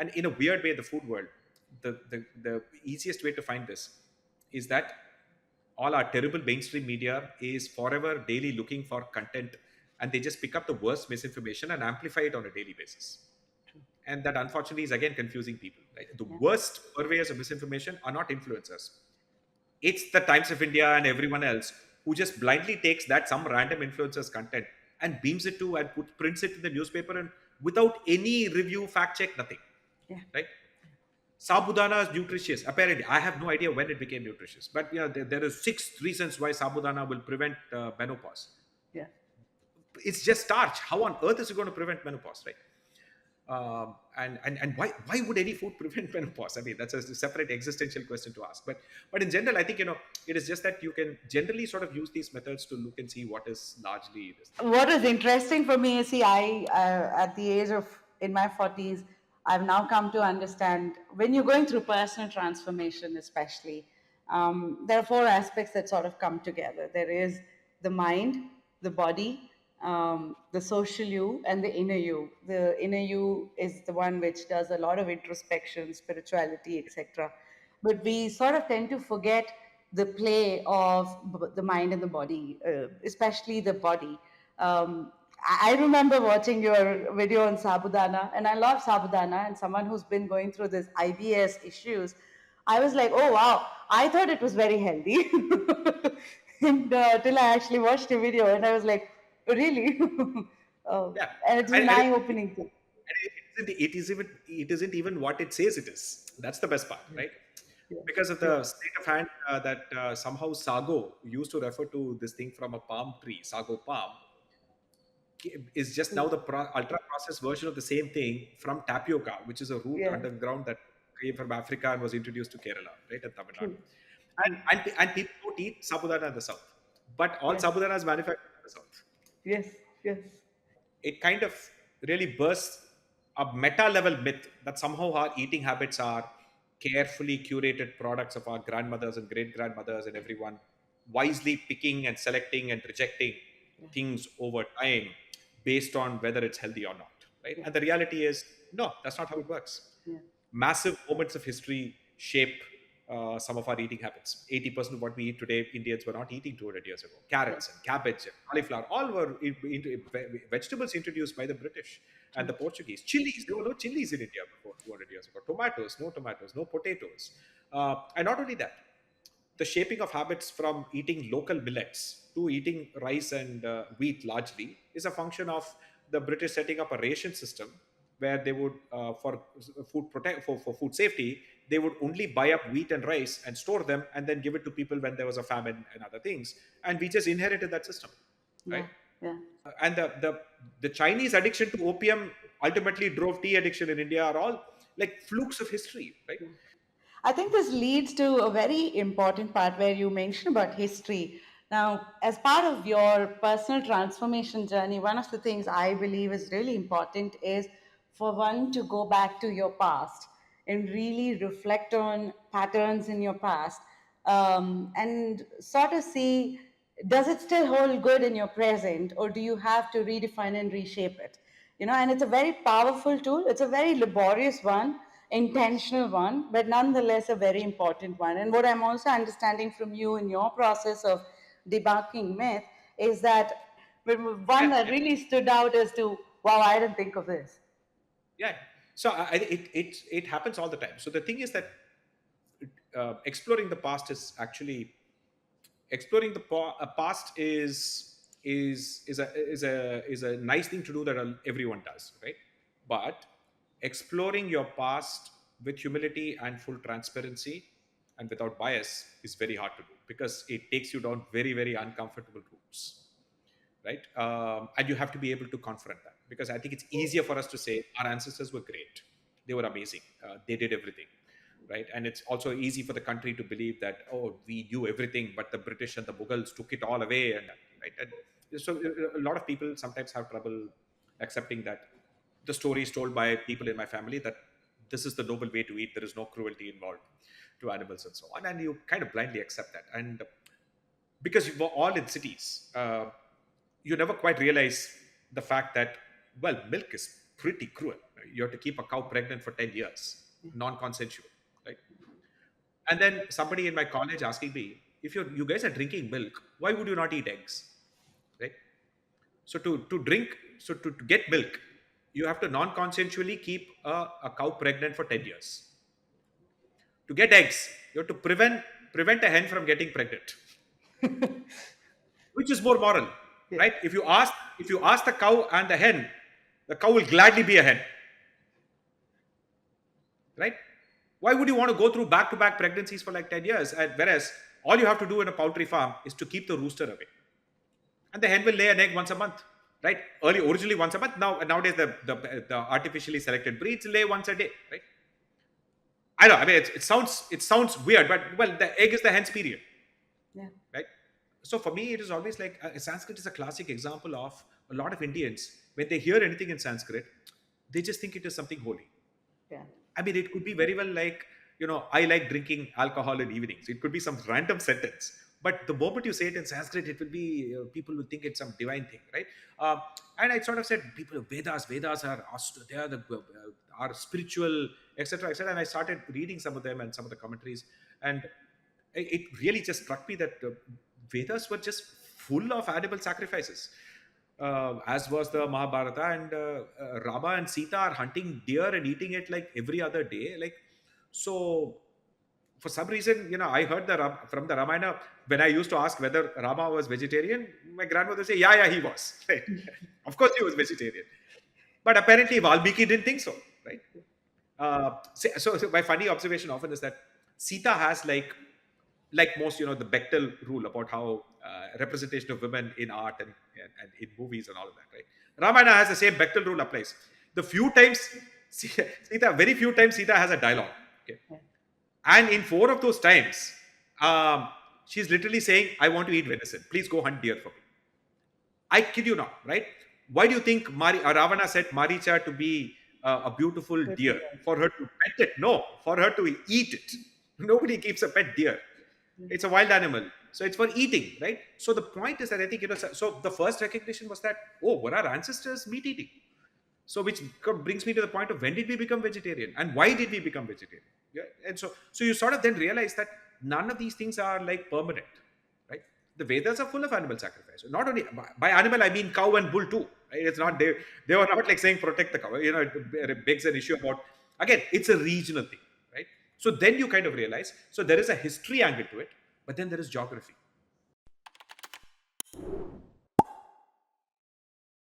And in a weird way, the food world, the easiest way to find this is that all our terrible mainstream media is forever daily looking for content, and they just pick up the worst misinformation and amplify it on a daily basis. And that unfortunately is again confusing people. Right? The Yeah. worst purveyors of misinformation are not influencers. It's the Times of India and everyone else who just blindly takes that some random influencer's content and beams it to and prints it in the newspaper, and without any review, fact check, nothing. Yeah. Right? Sabudana is nutritious. Apparently, I have no idea when it became nutritious, but there are 6 reasons why sabudana will prevent menopause. Yeah. It's just starch. How on earth is it going to prevent menopause, right? And why would any food prevent menopause? I mean, that's a separate existential question to ask. But in general, I think it is just that you can generally sort of use these methods to look and see what is largely this thing. What is interesting for me is, see, I at the age of in my 40s, I've now come to understand when you're going through personal transformation, especially, there are four aspects that sort of come together. There is the mind, the body, the social you, and the inner you. The inner you is the one which does a lot of introspection, spirituality, etc. But we sort of tend to forget the play of the mind and the body, especially the body. I remember watching your video on sabudana, and I love sabudana. And someone who's been going through this IBS issues, I was like, oh wow, I thought it was very healthy. And till I actually watched the video, and I was like, really? Yeah, And it's and, an and eye opening thing. it isn't even what it says it is. That's the best part, right? Yeah. Because of Yeah. the state of hand that somehow sago used to refer to this thing from a palm tree, sago palm, is just now the ultra processed version of the same thing from tapioca, which is a root Yeah. underground that came from Africa and was introduced to Kerala, right, and Tamil Nadu. True. And, True. and people don't eat sabudana in the south, but all Yes. sabudana is manufactured in the south. Yes. Yes. It kind of really bursts a meta level myth that somehow our eating habits are carefully curated products of our grandmothers and great grandmothers and everyone wisely picking and selecting and rejecting Yeah. things over time based on whether it's healthy or not, right? Yeah. And the reality is no, that's not how it works. Yeah. Massive moments of history shape some of our eating habits. 80% of what we eat today, Indians were not eating 200 years ago. Yeah. Carrots and cabbage and cauliflower, all were vegetables introduced by the British and True. the Portuguese. Chilies, there were no chilies in India before 200 years ago. Tomatoes, no potatoes. And not only that, the shaping of habits from eating local millets to eating rice and wheat largely is a function of the British setting up a ration system where they would, for food safety, they would only buy up wheat and rice and store them and then give it to people when there was a famine and other things. And we just inherited that system, Yeah. right? Yeah. And the Chinese addiction to opium ultimately drove tea addiction in India are all like flukes of history, right? I think this leads to a very important part where you mentioned about history. Now, as part of your personal transformation journey, one of the things I believe is really important is for one to go back to your past and really reflect on patterns in your past, and sort of see, does it still hold good in your present, or do you have to redefine and reshape it? And it's a very powerful tool. It's a very laborious one, intentional one, but nonetheless a very important one. And what I'm also understanding from you in your process of debunking myth is that one Yeah, that yeah, really stood out as to, wow, I didn't think of this. yeah. So it happens all the time. So the thing is that exploring the past is actually exploring the past is a nice thing to do that everyone does, right? But exploring your past with humility and full transparency and without bias is very hard to do because it takes you down very very uncomfortable routes, right? And you have to be able to confront that because I think it's easier for us to say our ancestors were great, they were amazing, they did everything, right? And it's also easy for the country to believe that oh we knew everything, but the British and the Mughals took it all away, and right. And so a lot of people sometimes have trouble accepting that the story is told by people in my family that this is the noble way to eat. There is no cruelty involved to animals and so on, and you kind of blindly accept that. And because you were all in cities, you never quite realize the fact that well, milk is pretty cruel. You have to keep a cow pregnant for 10 years, non-consensual, right? And then somebody in my college asking me, if you guys are drinking milk, why would you not eat eggs, right? So to get milk, you have to non-consensually keep a cow pregnant for 10 years. To get eggs, you have to prevent a hen from getting pregnant. Which is more moral, Yeah. right? If you ask the cow and the cow will gladly be a hen, right? Why would you want to go through back-to-back pregnancies for like 10 years? And whereas all you have to do in a poultry farm is to keep the rooster away. And the hen will lay an egg once a month, right? Originally once a month. Nowadays the artificially selected breeds lay once a day, right? I know. I mean, it sounds weird, but well, the egg is the hen's period, Yeah. right? So for me, it is always like Sanskrit is a classic example of a lot of Indians when they hear anything in Sanskrit, they just think it is something holy. Yeah. I mean, it could be very well like, I like drinking alcohol in evenings. It could be some random sentence. But the moment you say it in Sanskrit, it will be, people will think it's some divine thing, right? Uh, and I sort of said, people, Vedas are, they are are spiritual, etc., etc. And I started reading some of them and some of the commentaries. And it really just struck me that Vedas were just full of animal sacrifices, as was the Mahabharata. And Rama and Sita are hunting deer and eating it like every other day. Like, so for some reason, I heard from the Ramayana, when I used to ask whether Rama was vegetarian, my grandmother would say, yeah, yeah, he was. Right? Of course, he was vegetarian. But apparently, Valmiki didn't think so, right? So my funny observation often is that Sita has like most, the Bechtel rule about how representation of women in art and in movies and all of that, right? Ramayana has the same Bechtel rule applies. The few times Sita, very few times Sita has a dialogue, okay? And in 4 of those times, she's literally saying, "I want to eat venison. Please go hunt deer for me." I kid you not, right? Why do you think Ravana set Maricha to be a beautiful deer? For her to pet it? No, for her to eat it. Nobody keeps a pet deer. It's a wild animal. So it's for eating, right? So the point is that I think, so the first recognition was that, oh, were our ancestors meat eating? So which brings me to the point of when did we become vegetarian and why did we become vegetarian? Yeah. And so you sort of then realize that none of these things are like permanent, right? The Vedas are full of animal sacrifice. Not only by animal, I mean cow and bull too. Right? It's not they were not like saying protect the cow. It begs an issue about, again, it's a regional thing, right? So then you kind of realize, so there is a history angle to it, but then there is geography.